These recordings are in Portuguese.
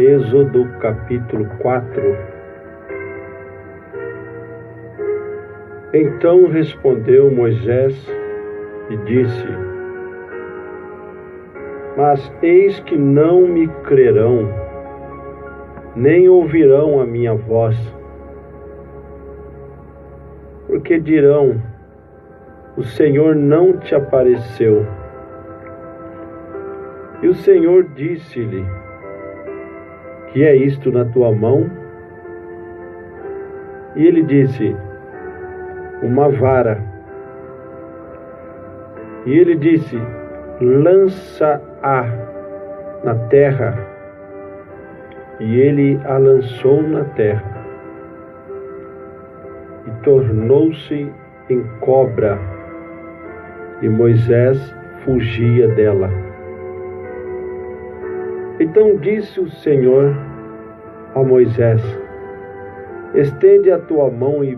Êxodo capítulo 4. Então respondeu Moisés e disse: Mas eis que não me crerão, nem ouvirão a minha voz, porque dirão: o Senhor não te apareceu. E o Senhor disse-lhe: que é isto na tua mão? E ele disse: uma vara. E ele disse: lança-a na terra. E ele a lançou na terra, e tornou-se em cobra, e Moisés fugia dela. Então disse o Senhor a Moisés: estende a tua mão e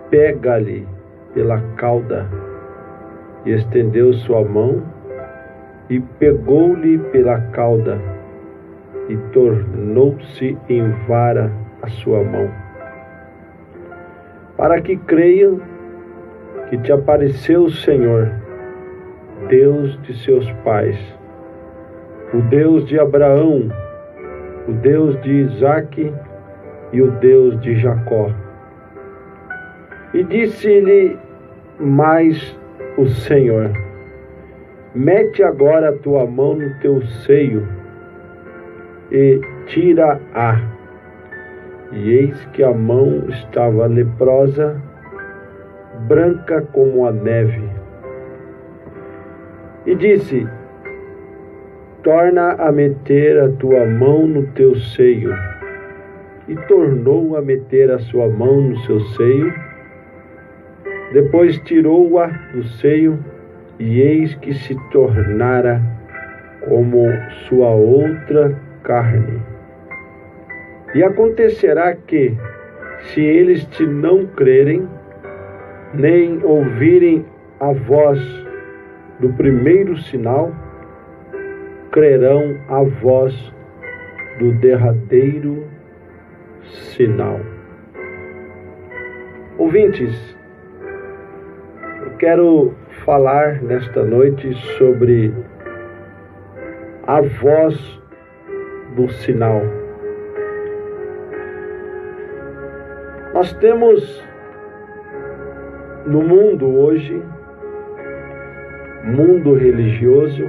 pega-lhe pela cauda. E estendeu sua mão e pegou-lhe pela cauda, e tornou-se em vara a sua mão, para que creiam que te apareceu o Senhor, Deus de seus pais, o Deus de Abraão, o Deus de Isaque e o Deus de Jacó. E disse-lhe mais o Senhor: mete agora a tua mão no teu seio e tira-a. E eis que a mão estava leprosa, branca como a neve. E disse: torna a meter a tua mão no teu seio. E tornou a meter a sua mão no seu seio. Depois tirou-a do seio, e eis que se tornara como sua outra carne. E acontecerá que, se eles te não crerem, nem ouvirem a voz do primeiro sinal, crerão a voz do derradeiro sinal. Ouvintes, eu quero falar nesta noite sobre a voz do sinal. Nós temos no mundo hoje, mundo religioso,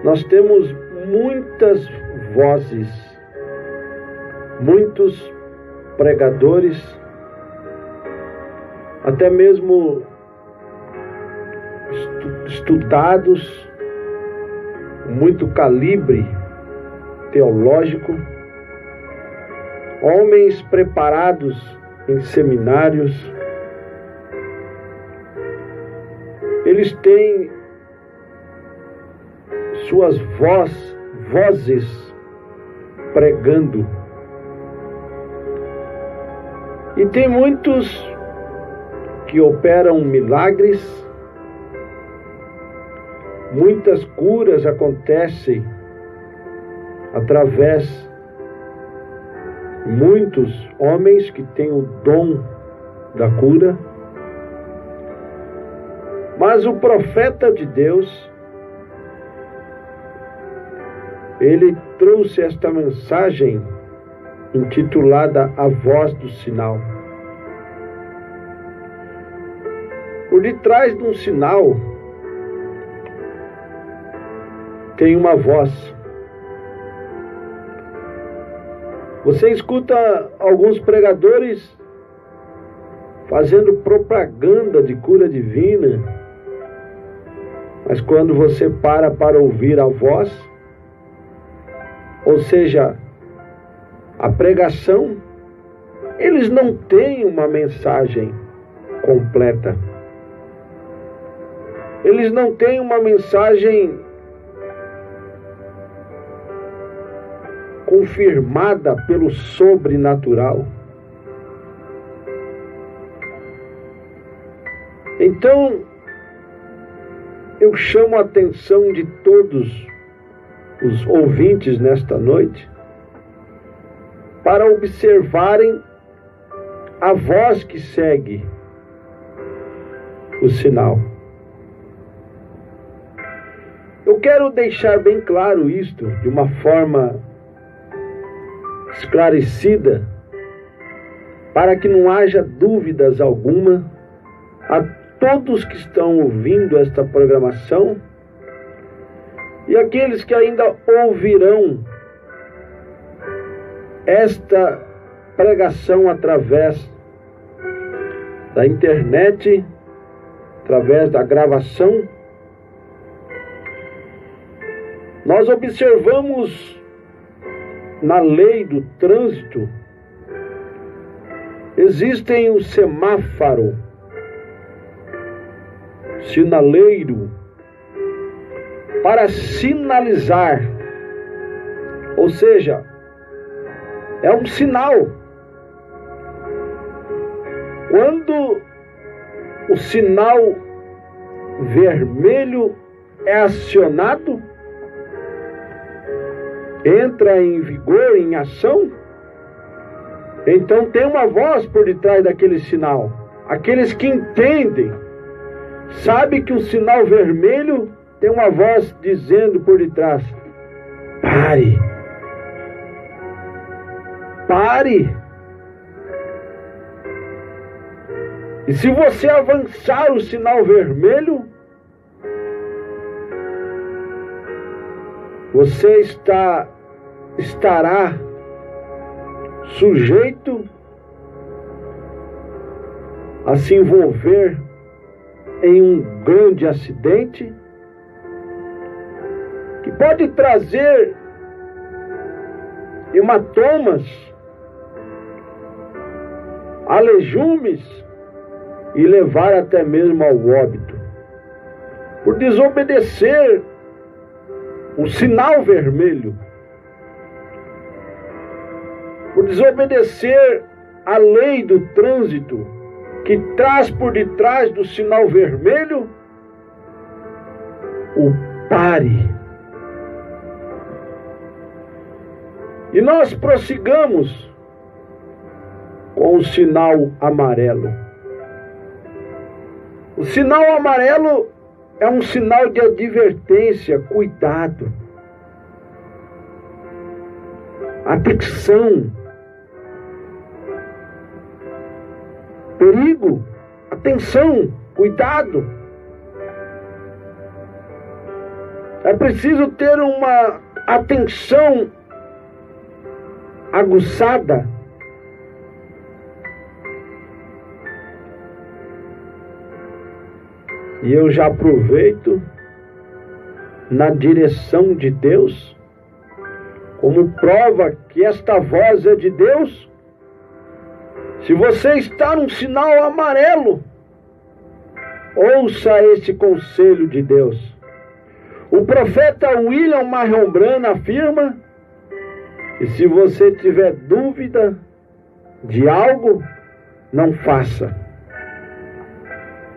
nós temos muitas vozes, muitos pregadores, até mesmo estudados, muito calibre teológico, homens preparados em seminários. Eles têm suas vozes pregando. E tem muitos que operam milagres, muitas curas acontecem através de muitos homens que têm o dom da cura. Mas o profeta de Deus, ele trouxe esta mensagem intitulada A Voz do Sinal. Por detrás de um sinal tem uma voz. Você escuta alguns pregadores fazendo propaganda de cura divina, mas quando você para ouvir a voz, ou seja, a pregação, eles não têm uma mensagem completa. Eles não têm uma mensagem confirmada pelo sobrenatural. Então, eu chamo a atenção de todos os ouvintes nesta noite para observarem a voz que segue o sinal. Eu quero deixar bem claro isto de uma forma esclarecida, para que não haja dúvidas alguma a todos que estão ouvindo esta programação e aqueles que ainda ouvirão esta pregação através da internet, através da gravação. Nós observamos na lei do trânsito, existem o semáforo, sinaleiro, para sinalizar, ou seja, é um sinal. Quando o sinal vermelho é acionado, entra em vigor, em ação, então tem uma voz por detrás daquele sinal. Aqueles que entendem, sabem que o sinal vermelho tem uma voz dizendo por detrás: pare, pare. E se você avançar o sinal vermelho, você estará sujeito a se envolver em um grande acidente que pode trazer hematomas, alegumes e levar até mesmo ao óbito, por desobedecer o sinal vermelho, por desobedecer a lei do trânsito, que traz por detrás do sinal vermelho o pare. E nós prossigamos com o sinal amarelo. O sinal amarelo é um sinal de advertência, cuidado, atenção, perigo, atenção, cuidado. É preciso ter uma atenção aguçada. E eu já aproveito na direção de Deus, como prova que esta voz é de Deus. Se você está num sinal amarelo, ouça este conselho de Deus. O profeta William Marion Branham afirma: e se você tiver dúvida de algo, não faça,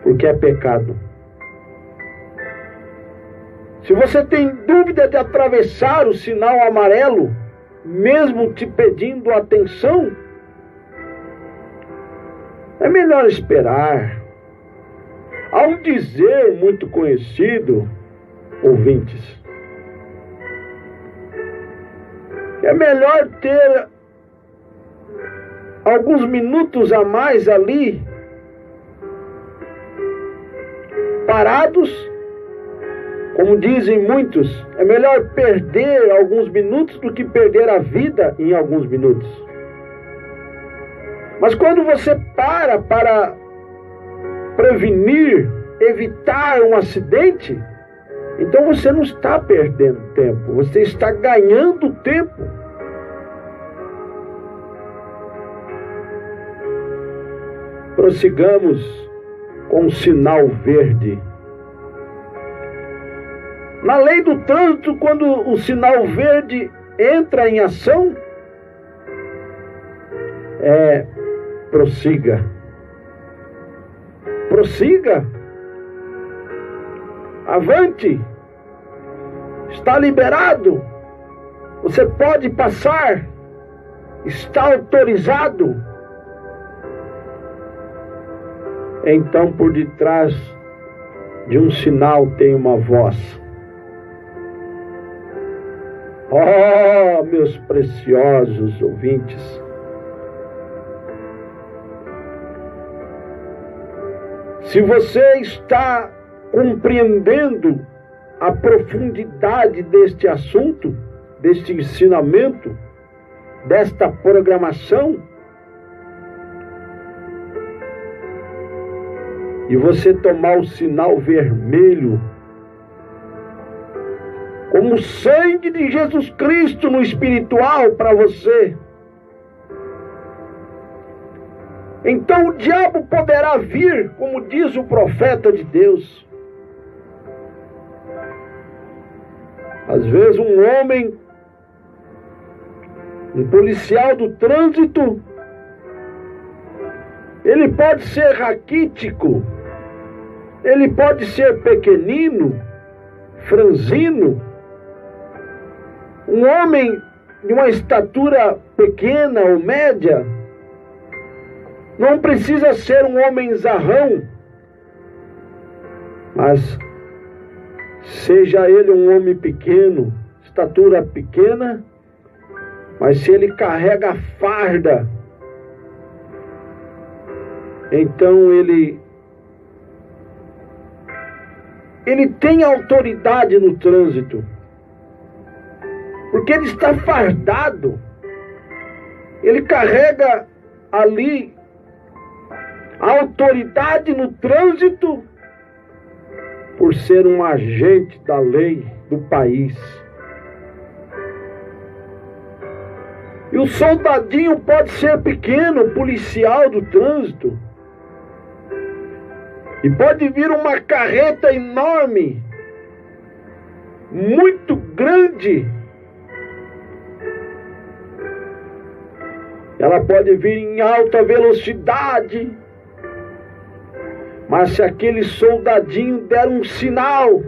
porque é pecado. Se você tem dúvida de atravessar o sinal amarelo, mesmo te pedindo atenção, é melhor esperar. Há um dizer muito conhecido, ouvintes, é melhor ter alguns minutos a mais ali, parados. Como dizem muitos, é melhor perder alguns minutos do que perder a vida em alguns minutos. Mas quando você para prevenir, evitar um acidente, então você não está perdendo tempo, você está ganhando tempo. Prossigamos com o sinal verde. Na lei do trânsito, quando o sinal verde entra em ação, prossiga. Prossiga. Avante. Está liberado. Você pode passar? Está autorizado? Então, por detrás de um sinal tem uma voz. Oh, meus preciosos ouvintes, se você está compreendendo a profundidade deste assunto, deste ensinamento, desta programação, e você tomar o sinal vermelho, como o sangue de Jesus Cristo no espiritual para você, então o diabo poderá vir, como diz o profeta de Deus. Às vezes um homem, um policial do trânsito, ele pode ser raquítico, ele pode ser pequenino, franzino, um homem de uma estatura pequena ou média, não precisa ser um homem zarrão, mas seja ele um homem pequeno, estatura pequena, mas se ele carrega a farda, então ele tem autoridade no trânsito, porque ele está fardado, ele carrega ali a autoridade no trânsito, por ser um agente da lei do país. E o soldadinho pode ser pequeno, policial do trânsito, e pode vir uma carreta enorme, muito grande. Ela pode vir em alta velocidade, mas se aquele soldadinho der um sinal,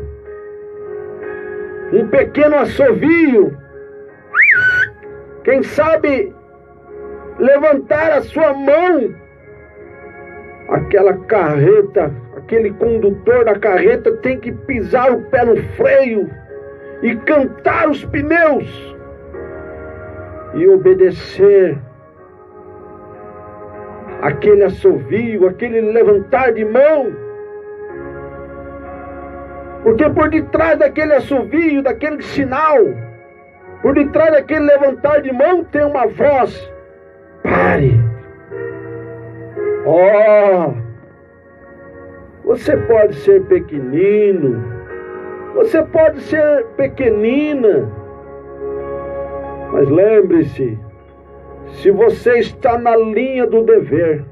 um pequeno assovio, quem sabe levantar a sua mão, aquela carreta, aquele condutor da carreta tem que pisar o pé no freio e cantar os pneus e obedecer aquele assovio, aquele levantar de mão, porque por detrás daquele assovio, daquele sinal, por detrás daquele levantar de mão tem uma voz: pare. Oh, você pode ser pequenino, você pode ser pequenina, mas lembre-se, se você está na linha do dever,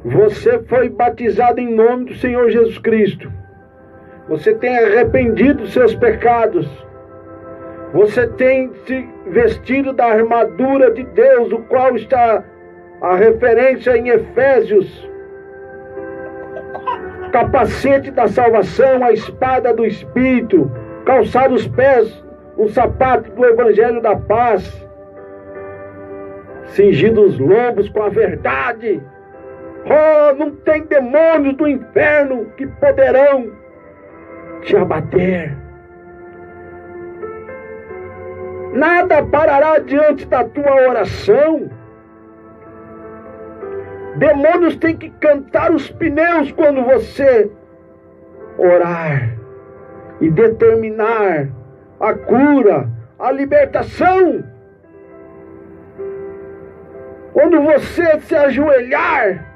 você foi batizado em nome do Senhor Jesus Cristo, você tem arrependido dos seus pecados, você tem se vestido da armadura de Deus, o qual está a referência em Efésios, capacete da salvação, a espada do Espírito, calçar os pés, o sapato do Evangelho da paz, cingindo os lombos com a verdade. Oh, não tem demônios do inferno que poderão te abater. Nada parará diante da tua oração. Demônios têm que cantar os pneus quando você orar e determinar a cura, a libertação. Quando você se ajoelhar,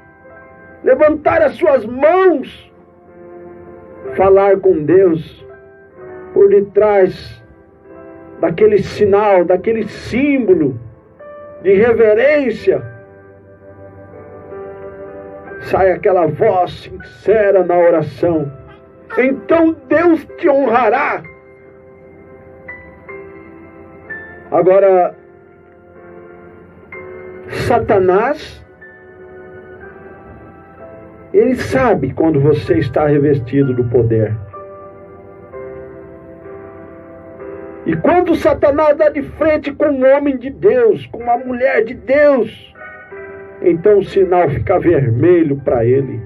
levantar as suas mãos, falar com Deus por detrás daquele sinal, daquele símbolo de reverência, sai aquela voz sincera na oração. Então Deus te honrará. Agora, Satanás, ele sabe quando você está revestido do poder. E quando Satanás dá de frente com um homem de Deus, com uma mulher de Deus, então o sinal fica vermelho para ele.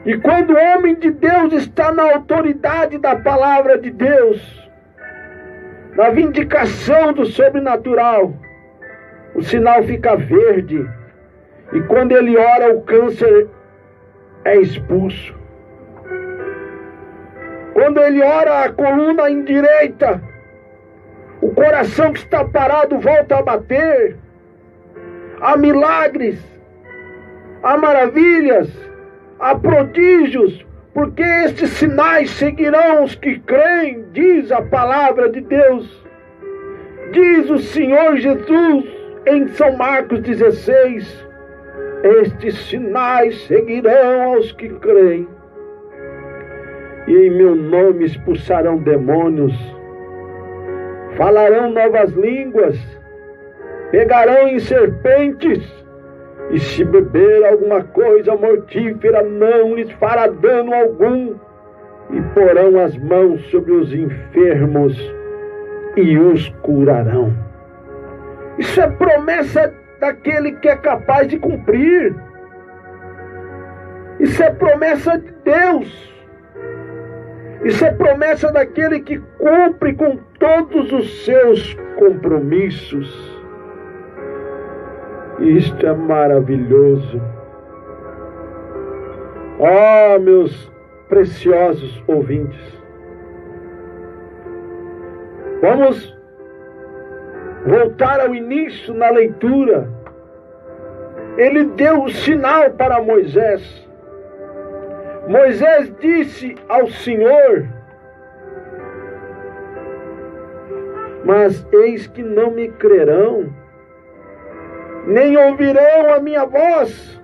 E quando o homem de Deus está na autoridade da palavra de Deus, na vindicação do sobrenatural, o sinal fica verde. E quando ele ora, o câncer é expulso. Quando ele ora, a coluna endireita, o coração que está parado volta a bater. Há milagres, há maravilhas, há prodígios, porque estes sinais seguirão os que creem, diz a palavra de Deus. Diz o Senhor Jesus em São Marcos 16, estes sinais seguirão aos que creem. E em meu nome expulsarão demônios, falarão novas línguas, pegarão em serpentes, e se beber alguma coisa mortífera não lhes fará dano algum, e porão as mãos sobre os enfermos e os curarão. Isso é promessa daquele que é capaz de cumprir. Isso é promessa de Deus. Isso é promessa daquele que cumpre com todos os seus compromissos. Isto é maravilhoso. Oh, meus preciosos ouvintes, vamos voltar ao início na leitura. Ele deu o sinal para Moisés. Moisés disse ao Senhor: mas eis que não me crerão, nem ouvirão a minha voz,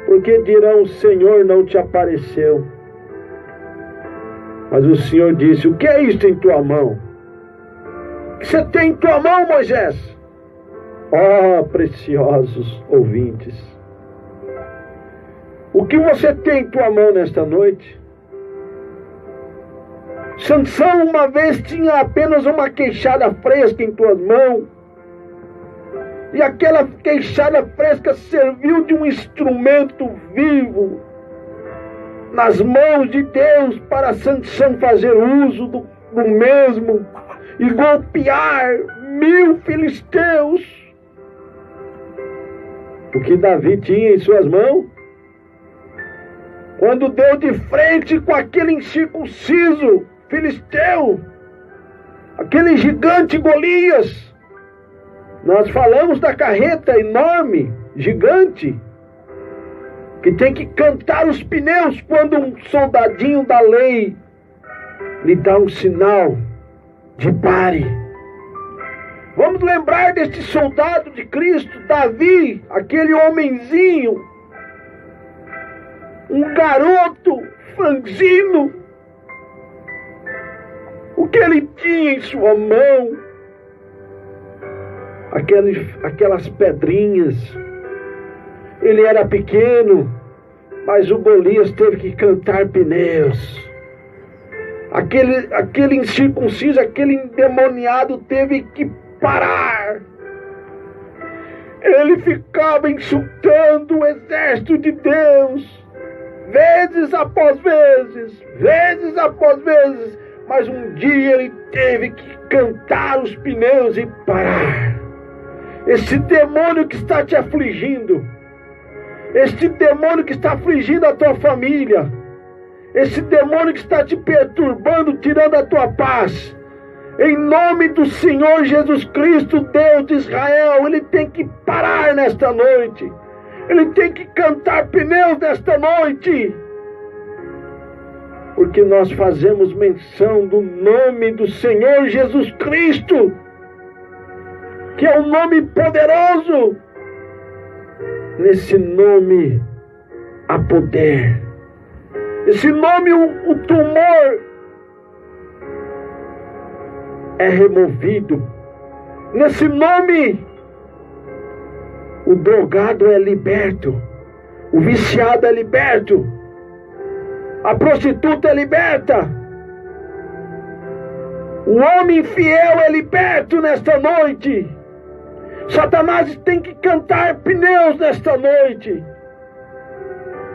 porque dirão: o Senhor não te apareceu. Mas o Senhor disse: o que é isto em tua mão? O que você tem em tua mão, Moisés? Oh, preciosos ouvintes, o que você tem em tua mão nesta noite? Sansão uma vez tinha apenas uma queixada fresca em tuas mãos, e aquela queixada fresca serviu de um instrumento vivo nas mãos de Deus para Sansão fazer uso do mesmo e golpear 1000 filisteus. O que Davi tinha em suas mãos, quando deu de frente com aquele incircunciso filisteu, aquele gigante Golias. Nós falamos da carreta enorme, gigante, que tem que cantar os pneus quando um soldadinho da lei lhe dá um sinal de pare. Vamos lembrar deste soldado de Cristo, Davi, aquele homenzinho, um garoto franzino. O que ele tinha em sua mão? Aquelas pedrinhas. Ele era pequeno, mas o Golias teve que cantar pneus. Aquele incircunciso, aquele endemoniado teve que parar. Ele ficava insultando o exército de Deus, vezes após vezes, mas um dia ele teve que cantar os pneus e parar. Esse demônio que está te afligindo, este demônio que está afligindo a tua família, esse demônio que está te perturbando, tirando a tua paz, em nome do Senhor Jesus Cristo, Deus de Israel, ele tem que parar nesta noite. Ele tem que cantar pneus nesta noite. Porque nós fazemos menção do nome do Senhor Jesus Cristo, que é um nome poderoso. Nesse nome há poder. Esse nome, o tumor é removido. Nesse nome, o drogado é liberto, o viciado é liberto, a prostituta é liberta, O homem fiel é liberto nesta noite. Satanás tem que cantar pneus nesta noite.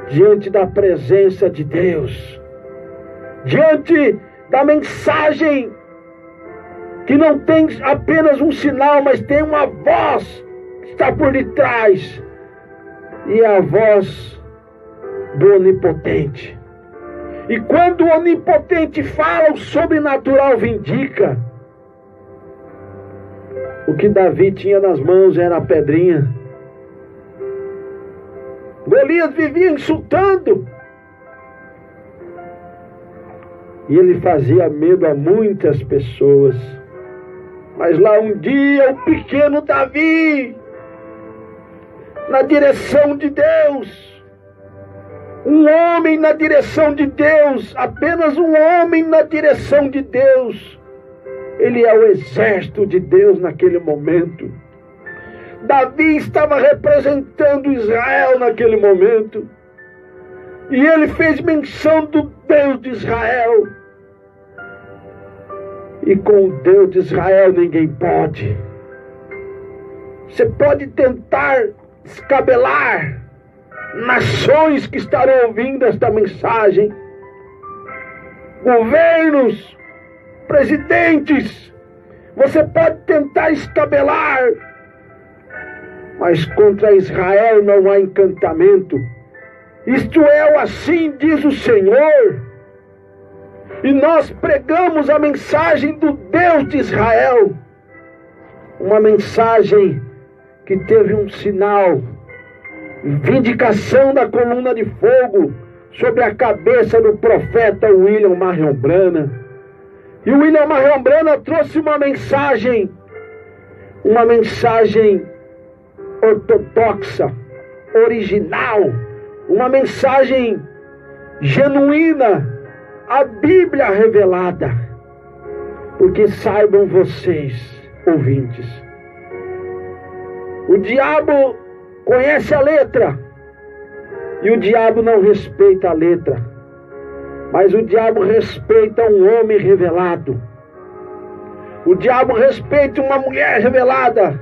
Diante da presença de Deus. Diante da mensagem que não tem apenas um sinal, mas tem uma voz que está por detrás. E é a voz do Onipotente. E quando o Onipotente fala, o sobrenatural vindica. O que Davi tinha nas mãos era a pedrinha. Golias vivia insultando. E ele fazia medo a muitas pessoas. Mas lá um dia o pequeno Davi, na direção de Deus, um homem na direção de Deus, apenas um homem na direção de Deus, ele é o exército de Deus naquele momento. Davi estava representando Israel naquele momento, e ele fez menção do Deus de Israel. E com o Deus de Israel ninguém pode. Você pode tentar descabelar nações que estarão ouvindo esta mensagem, governos, presidentes, você pode tentar escabelar, mas contra Israel não há encantamento. Isto é assim diz o Senhor. E nós pregamos a mensagem do Deus de Israel. Uma mensagem que teve um sinal, vindicação da coluna de fogo sobre a cabeça do profeta William Marion Branham. E o William Marion Branham trouxe uma mensagem ortodoxa, original, uma mensagem genuína, a Bíblia revelada. Porque saibam vocês, ouvintes, o diabo conhece a letra, e o diabo não respeita a letra, mas o diabo respeita um homem revelado. O diabo respeita uma mulher revelada,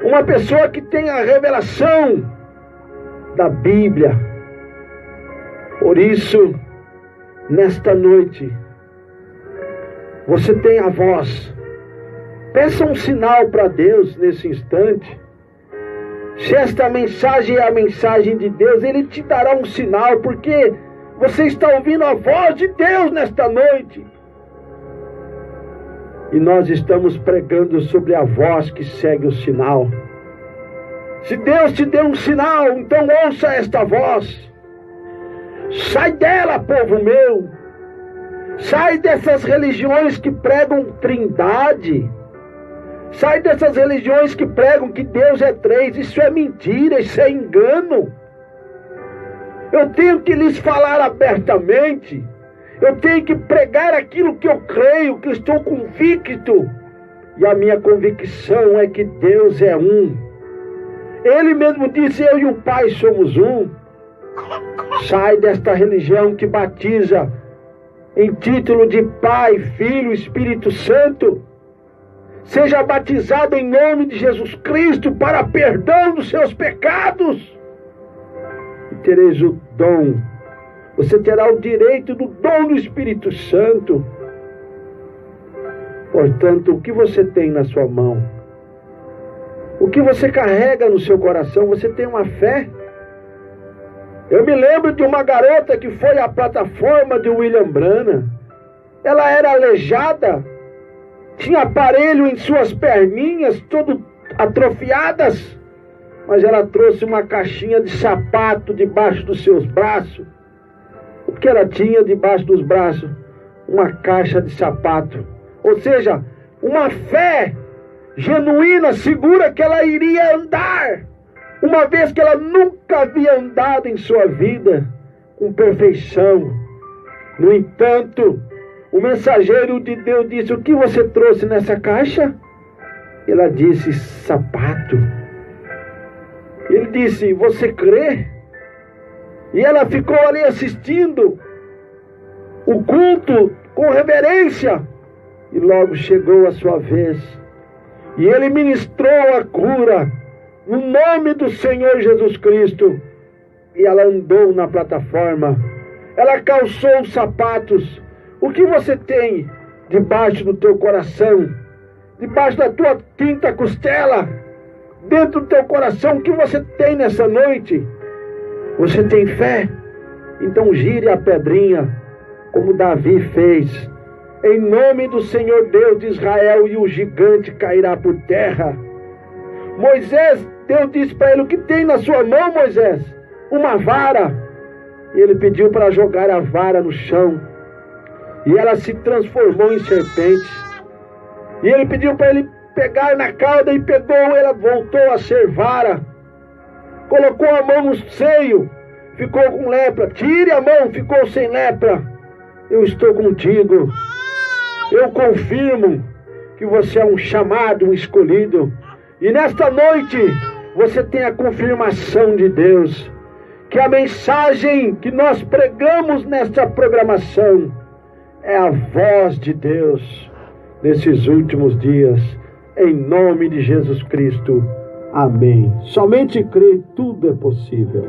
uma pessoa que tem a revelação da Bíblia. Por isso, nesta noite, você tem a voz. Peça um sinal para Deus nesse instante. Se esta mensagem é a mensagem de Deus, Ele te dará um sinal, porque você está ouvindo a voz de Deus nesta noite. E nós estamos pregando sobre a voz que segue o sinal. Se Deus te deu um sinal, então ouça esta voz. Sai dela, povo meu. Sai dessas religiões que pregam trindade. Sai dessas religiões que pregam que Deus é três. Isso é mentira, isso é engano. Eu tenho que lhes falar abertamente. Eu tenho que pregar aquilo que eu creio, que eu estou convicto. E a minha convicção é que Deus é um. Ele mesmo disse, eu e o Pai somos um. Sai desta religião que batiza em título de Pai, Filho, Espírito Santo. Seja batizado em nome de Jesus Cristo para perdão dos seus pecados. E tereis o dom. Você terá o direito do dom do Espírito Santo. Portanto, o que você tem na sua mão? O que você carrega no seu coração? Você tem uma fé? Eu me lembro de uma garota que foi à plataforma de William Branham. Ela era aleijada, tinha aparelho em suas perninhas, todo atrofiadas, mas ela trouxe uma caixinha de sapato debaixo dos seus braços. O que ela tinha debaixo dos braços? Uma caixa de sapato. Ou seja, uma fé genuína, segura que ela iria andar, uma vez que ela nunca havia andado em sua vida com perfeição. No entanto, o mensageiro de Deus disse, o que você trouxe nessa caixa? Ela disse, sapato. Ele disse, você crê? E ela ficou ali assistindo o culto com reverência. E logo chegou a sua vez. E ele ministrou a cura no nome do Senhor Jesus Cristo. E ela andou na plataforma. Ela calçou os sapatos. O que você tem debaixo do teu coração? Debaixo da tua quinta costela? Dentro do teu coração, o que você tem nessa noite? Você tem fé? Então gire a pedrinha, como Davi fez. Em nome do Senhor Deus de Israel, e o gigante cairá por terra. Moisés, Deus disse para ele: o que tem na sua mão, Moisés? Uma vara. E ele pediu para jogar a vara no chão. E ela se transformou em serpente. E ele pediu para ele pegar na cauda, e pegou, ela voltou a ser vara. Colocou a mão no seio, ficou com lepra. Tire a mão, ficou sem lepra. Eu estou contigo. Eu confirmo que você é um chamado, um escolhido. E nesta noite você tem a confirmação de Deus, que a mensagem que nós pregamos nesta programação é a voz de Deus nesses últimos dias. Em nome de Jesus Cristo. Amém. Somente crê, tudo é possível.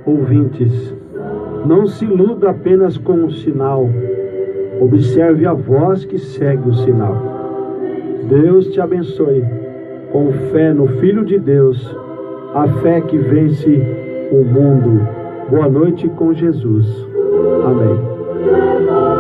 Ouvintes, não se iluda apenas com o sinal. Observe a voz que segue o sinal. Deus te abençoe. Com fé no Filho de Deus, a fé que vence o mundo. Boa noite com Jesus. Amém.